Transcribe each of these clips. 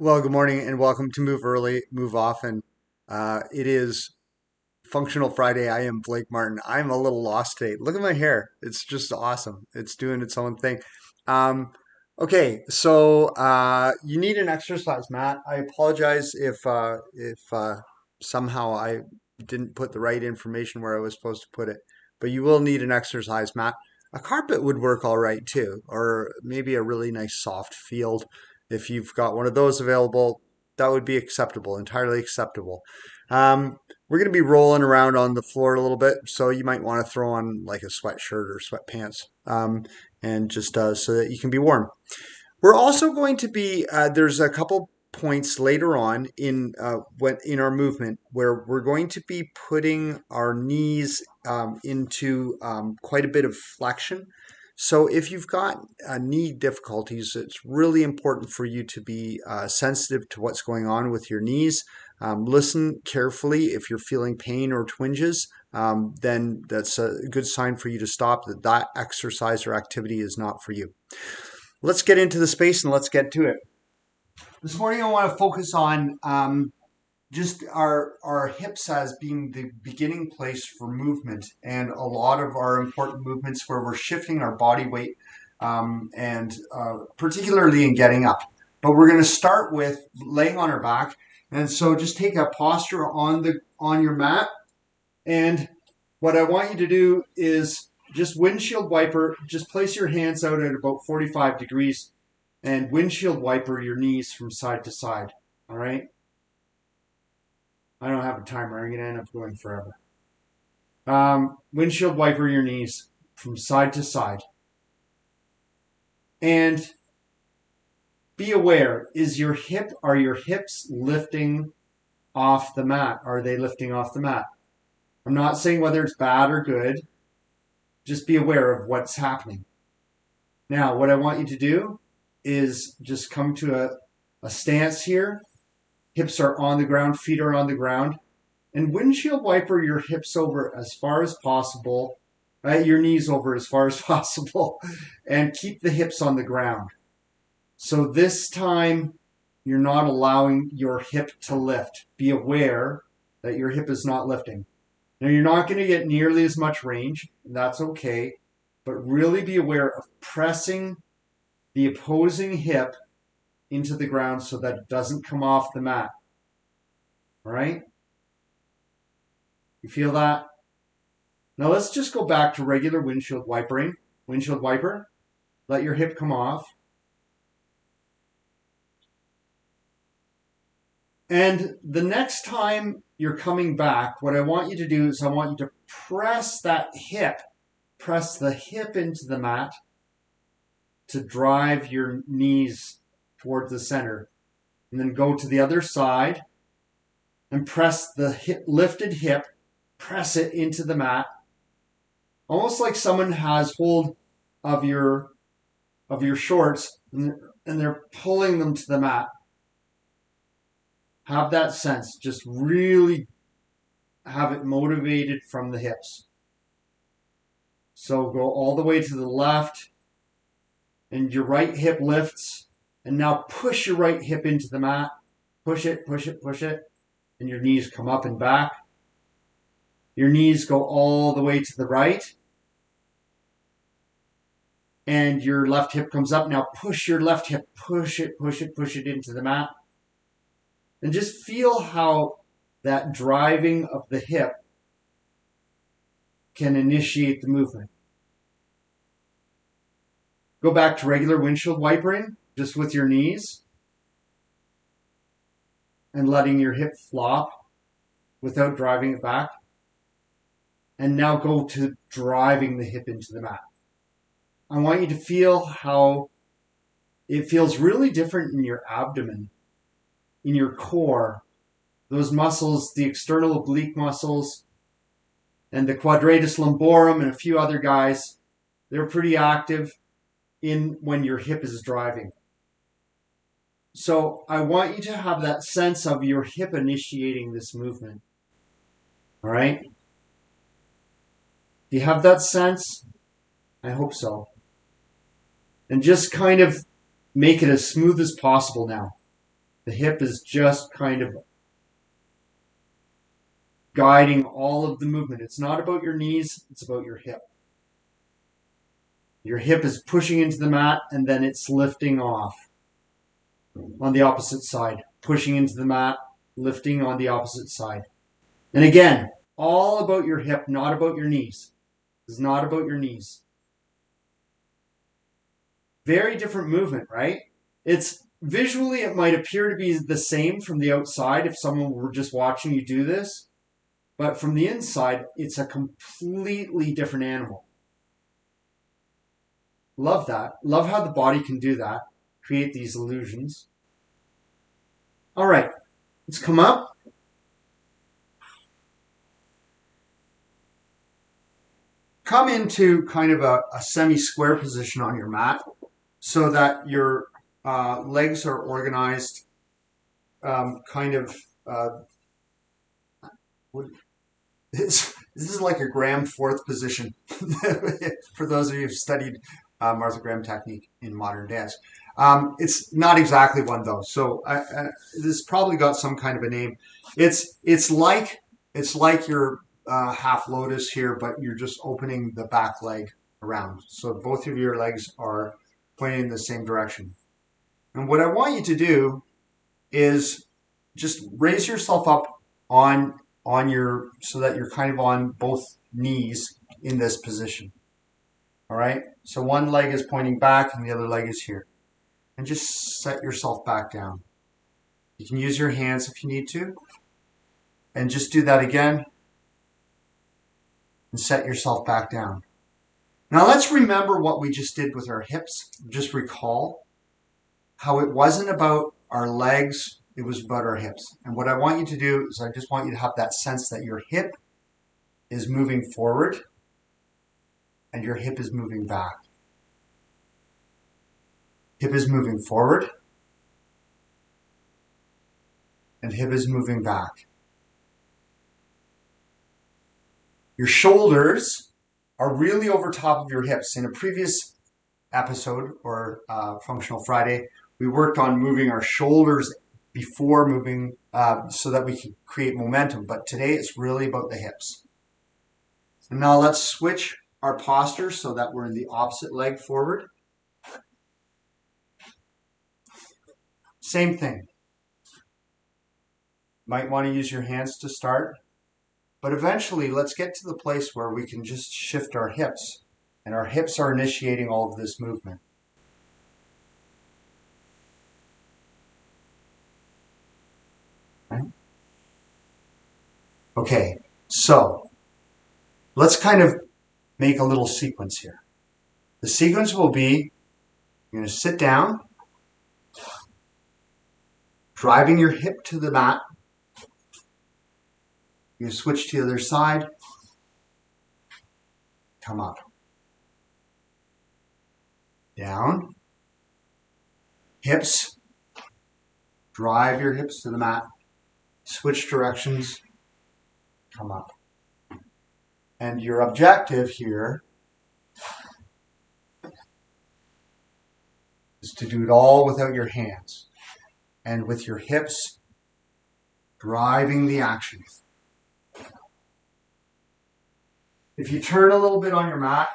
Well, good morning and welcome to Move Early, Move Often. It is Functional Friday. I am Blake Martin. I'm a little lost today. Look at my hair. It's just awesome. It's doing its own thing. Um, okay, so you need an exercise mat. I apologize if somehow I didn't put the right information where I was supposed to put it, but you will need an exercise mat. A carpet would work all right too, or maybe a really nice soft field. If you've got one of those available, that would be acceptable, entirely acceptable. Um, we're going to be rolling around on the floor a little bit, so you might want to throw on like a sweatshirt or sweatpants, and just so that you can be warm. We're also going to be there's a couple points later on in our movement where we're going to be putting our knees into quite a bit of flexion. So if you've got knee difficulties, it's really important for you to be sensitive to what's going on with your knees. Listen carefully. If you're feeling pain or twinges, then that's a good sign for you to stop, that exercise or activity is not for you. Let's get into the space and let's get to it. This morning, I want to focus on just our hips as being the beginning place for movement, and a lot of our important movements where we're shifting our body weight, and particularly in getting up. But we're going to start with laying on our back, and so just take a posture on your mat. And what I want you to do is just windshield wiper. Just place your hands out at about 45 degrees and windshield wiper your knees from side to side. All right. I don't have a timer. I'm going to end up going forever. Windshield wiper your knees from side to side. And be aware, are your hips lifting off the mat? Are they lifting off the mat? I'm not saying whether it's bad or good. Just be aware of what's happening. Now, what I want you to do is just come to a stance here. Hips are on the ground, feet are on the ground. And windshield wiper your hips over as far as possible, your knees over as far as possible, and keep the hips on the ground. So this time, you're not allowing your hip to lift. Be aware that your hip is not lifting. Now, you're not going to get nearly as much range, and that's okay, but really be aware of pressing the opposing hip into the ground so that it doesn't come off the mat. All right? You feel that? Now let's just go back to regular windshield wipering. Windshield wiper. Let your hip come off. And the next time you're coming back, what I want you to do is I want you to press the hip into the mat to drive your knees towards the center. And then go to the other side and press the lifted hip, press it into the mat. Almost like someone has hold of your shorts and they're pulling them to the mat. Have that sense. Just really have it motivated from the hips. So go all the way to the left, and your right hip lifts. And now push your right hip into the mat. Push it, push it, push it. And your knees come up and back. Your knees go all the way to the right. And your left hip comes up. Now push your left hip. Push it, push it, push it into the mat. And just feel how that driving of the hip can initiate the movement. Go back to regular windshield wipering, just with your knees. And letting your hip flop without driving it back. And now go to driving the hip into the mat. I want you to feel how it feels really different in your abdomen, in your core. Those muscles, the external oblique muscles, and the quadratus lumborum and a few other guys, they're pretty active when your hip is driving. So I want you to have that sense of your hip initiating this movement. All right? Do you have that sense? I hope so. And just kind of make it as smooth as possible now. The hip is just kind of guiding all of the movement. It's not about your knees, it's about your hip. Your hip is pushing into the mat and then it's lifting off on the opposite side. Pushing into the mat, lifting on the opposite side. And again, all about your hip, not about your knees. It's not about your knees. Very different movement, right? It's visually, it might appear to be the same from the outside if someone were just watching you do this. But from the inside, it's a completely different animal. Love that. Love how the body can do that. Create these illusions. All right. Let's come up. Come into kind of a semi-square position on your mat so that your legs are organized this is like a Graham fourth position for those of you who've studied Martha Graham technique in modern dance. It's not exactly one though, so this probably got some kind of a name. It's like your half lotus here, but you're just opening the back leg around. So both of your legs are pointing in the same direction. And what I want you to do is just raise yourself up on your, so that you're kind of on both knees in this position. All right. So one leg is pointing back and the other leg is here. And just set yourself back down. You can use your hands if you need to. And just do that again. And set yourself back down. Now let's remember what we just did with our hips. Just recall how it wasn't about our legs, it was about our hips. And what I want you to do is I just want you to have that sense that your hip is moving forward and your hip is moving back. Hip is moving forward and hip is moving back. Your shoulders are really over top of your hips. In a previous episode or Functional Friday, we worked on moving our shoulders before moving so that we can create momentum. But today it's really about the hips. And now let's switch our posture so that we're in the opposite leg forward. Same thing. Might want to use your hands to start. But eventually, let's get to the place where we can just shift our hips. And our hips are initiating all of this movement. Okay, so let's kind of make a little sequence here. The sequence will be, you're going to sit down, driving your hip to the mat. You switch to the other side, come up, down, hips, drive your hips to the mat, switch directions, come up. And your objective here is to do it all without your hands and with your hips driving the action. If you turn a little bit on your mat,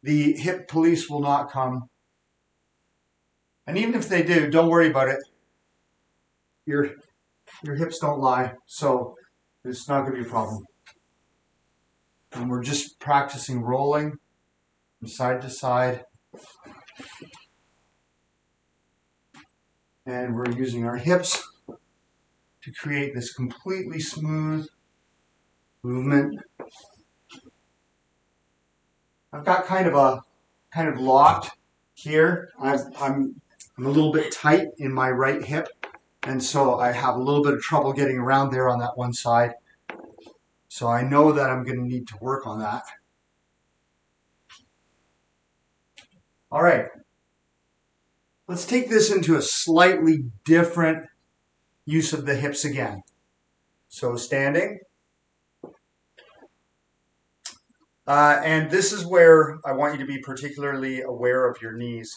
the hip police will not come. And even if they do, don't worry about it. Your hips don't lie, so it's not going to be a problem. And we're just practicing rolling from side to side. And we're using our hips to create this completely smooth movement. I've got kind of locked here. I'm a little bit tight in my right hip, and so I have a little bit of trouble getting around there on that one side. So I know that I'm going to need to work on that. All right. Let's take this into a slightly different use of the hips again. So standing. And this is where I want you to be particularly aware of your knees.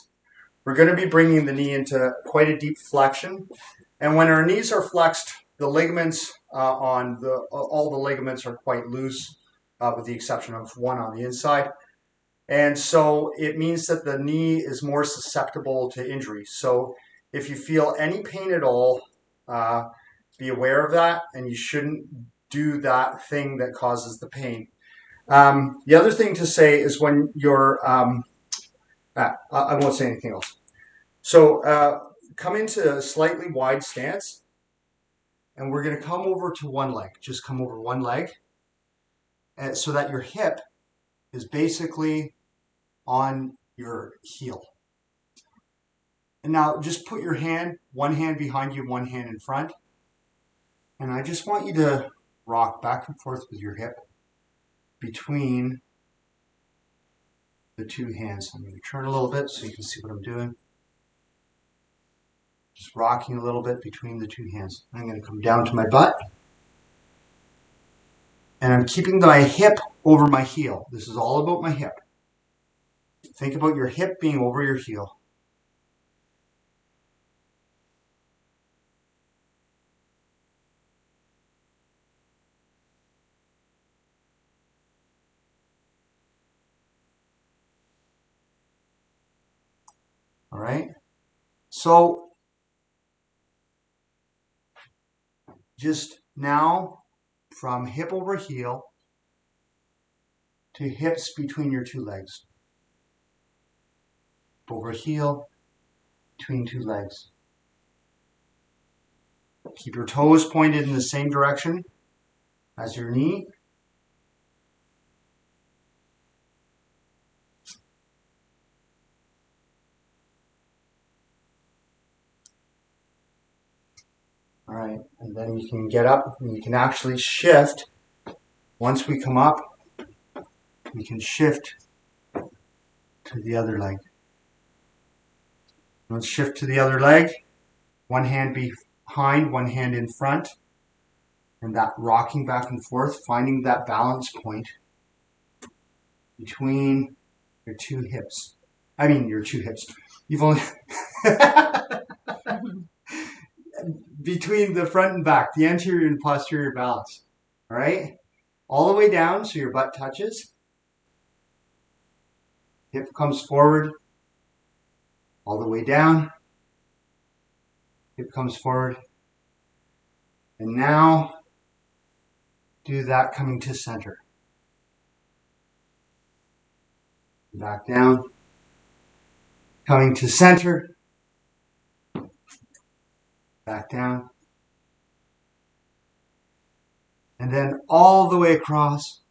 we're going to be bringing the knee into quite a deep flexion. And when our knees are flexed, the ligaments all the ligaments are quite loose, with the exception of one on the inside. And so it means that the knee is more susceptible to injury. So if you feel any pain at all, be aware of that, and you shouldn't do that thing that causes the pain. The other thing to say is when you're, I won't say anything else. So come into a slightly wide stance, and we're going to come over to one leg. Just come over one leg, so that your hip is basically on your heel. And now just put your hand, one hand behind you, one hand in front. And I just want you to rock back and forth with your hip between the two hands. I'm going to turn a little bit so you can see what I'm doing. Just rocking a little bit between the two hands. I'm going to come down to my butt. And I'm keeping my hip over my heel. This is all about my hip. Think about your hip being over your heel. All right? So just now, from hip over heel to hips between your two legs. Over heel, between two legs. Keep your toes pointed in the same direction as your knee. All right, and then you can get up and you can actually shift. Once we come up, we can shift to the other leg. Let's shift to the other leg. One hand behind, one hand in front. And that rocking back and forth, finding that balance point between your two hips. I mean, your two hips. You've only... between the front and back, the anterior and posterior balance. All right? All the way down so your butt touches. Hip comes forward. All the way down. Hip comes forward. And now, do that coming to center. Back down. Coming to center. Back down. And then all the way across.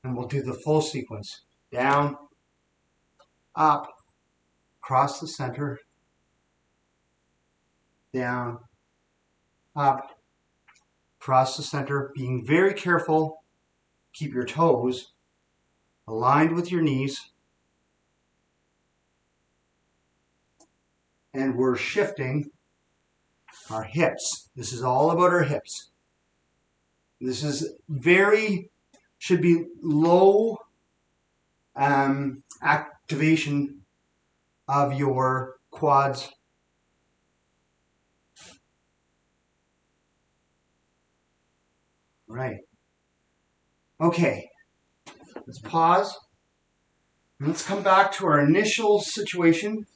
And we'll do the full sequence. Down, up, across the center, down, up, across the center. Being very careful. Keep your toes aligned with your knees. And we're shifting our hips. This is all about our hips. This is should be low activation of your quads. Right. Okay. Let's pause. And let's come back to our initial situation.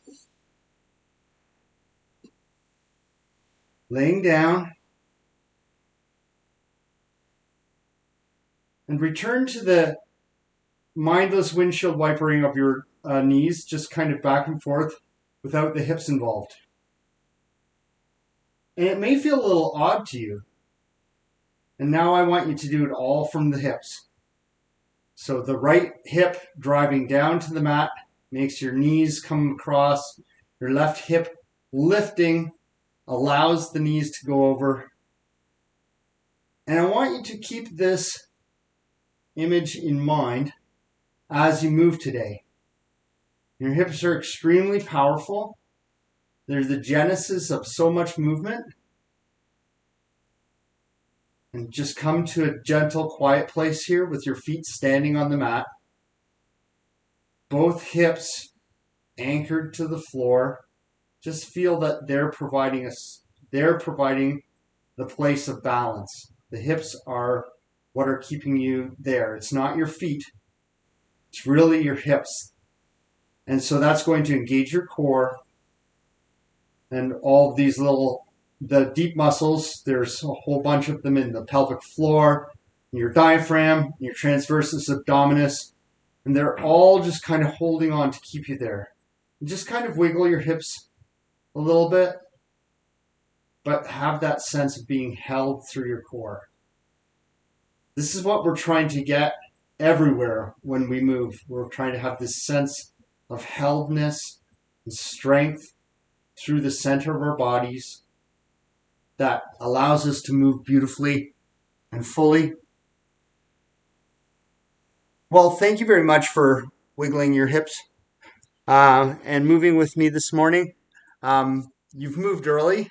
Laying down. And return to the mindless windshield wipering of your knees, just kind of back and forth without the hips involved. And it may feel a little odd to you. And now I want you to do it all from the hips. So the right hip driving down to the mat makes your knees come across. Your left hip lifting allows the knees to go over. And I want you to keep this image in mind as you move today. Your hips are extremely powerful. They're the genesis of so much movement. And just come to a gentle, quiet place here with your feet standing on the mat. Both hips anchored to the floor. Just feel that they're providing the place of balance. The hips are what are keeping you there. It's not your feet, it's really your hips. And so that's going to engage your core and all of these the deep muscles. There's a whole bunch of them in the pelvic floor, your diaphragm, your transversus abdominis, and they're all just kind of holding on to keep you there. And just kind of wiggle your hips a little bit, but have that sense of being held through your core. This is what we're trying to get everywhere when we move. We're trying to have this sense of heldness and strength through the center of our bodies that allows us to move beautifully and fully. Well, thank you very much for wiggling your hips and moving with me this morning. You've moved early,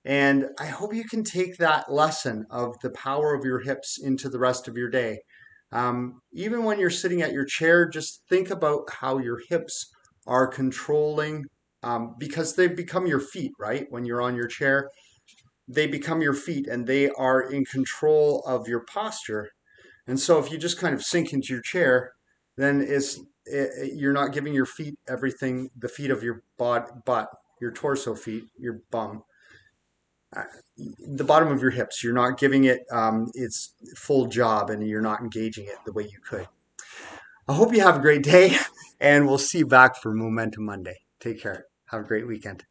and I hope you can take that lesson of the power of your hips into the rest of your day. Even when you're sitting at your chair, just think about how your hips are controlling, because they become your feet, right? When you're on your chair, they become your feet and they are in control of your posture. And so if you just kind of sink into your chair, then you're not giving your feet everything, the feet of your butt, your torso feet, your bum, the bottom of your hips. You're not giving it its full job, and you're not engaging it the way you could. I hope you have a great day, and we'll see you back for Momentum Monday. Take care. Have a great weekend.